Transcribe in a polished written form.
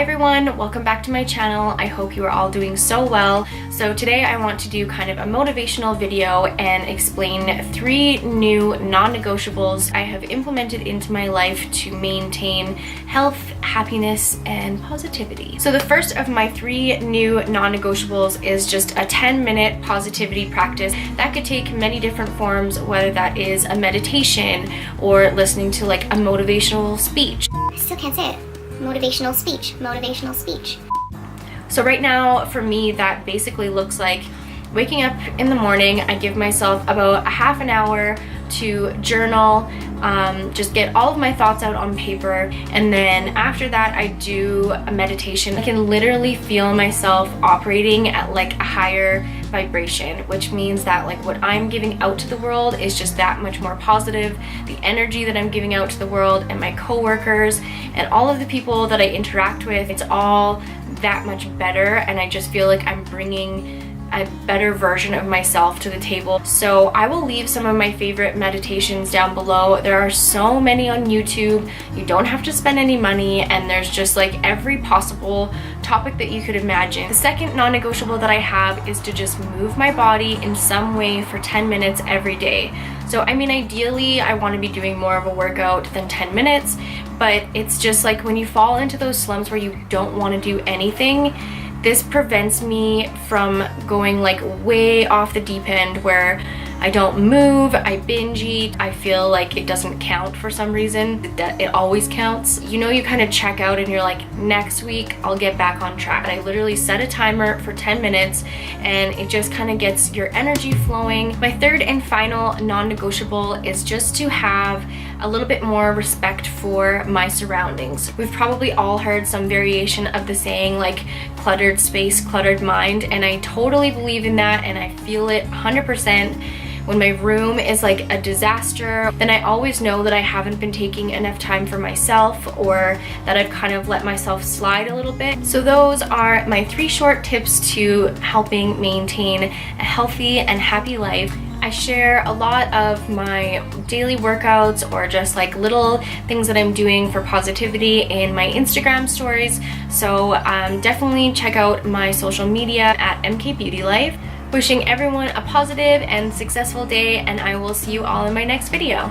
everyone, welcome back to my channel. I hope you are all doing so well. So today I want to do kind of a motivational video and explain 3 new non-negotiables I have implemented into my life to maintain health, happiness, and positivity. So the first of my 3 new non-negotiables is just a 10-minute positivity practice that could take many different forms, whether that is a meditation or listening to like a motivational speech. I still can't say it. Motivational speech. Motivational speech. So right now, for me, that basically looks like waking up in the morning. I give myself about a half an hour to journal, just get all of my thoughts out on paper, and then after that I do a meditation. I can literally feel myself operating at like a higher vibration, which means that like what I'm giving out to the world is just that much more positive. The energy that I'm giving out to the world and my coworkers and all of the people that I interact with, it's all that much better, and I just feel like I'm bringing a better version of myself to the table. So I will leave some of my favorite meditations down below. There are so many on YouTube. You don't have to spend any money, and there's just like every possible topic that you could imagine. The second non-negotiable that I have is to just move my body in some way for 10 minutes every day. So I mean, ideally I want to be doing more of a workout than 10 minutes, but it's just like when you fall into those slumps where you don't want to do anything, this prevents me from going like way off the deep end where I don't move, I binge eat, I feel like it doesn't count for some reason. It always counts. You know, you kind of check out and you're like, next week I'll get back on track. I literally set a timer for 10 minutes and it just kind of gets your energy flowing. My third and final non-negotiable is just to have a little bit more respect for my surroundings. We've probably all heard some variation of the saying like cluttered space, cluttered mind, and I totally believe in that, and I feel it 100%. When my room is like a disaster, then I always know that I haven't been taking enough time for myself, or that I've kind of let myself slide a little bit. So those are my 3 short tips to helping maintain a healthy and happy life. I share a lot of my daily workouts or just like little things that I'm doing for positivity in my Instagram stories. So definitely check out my social media at MKBEAUTYLIFE. Wishing everyone a positive and successful day, and I will see you all in my next video.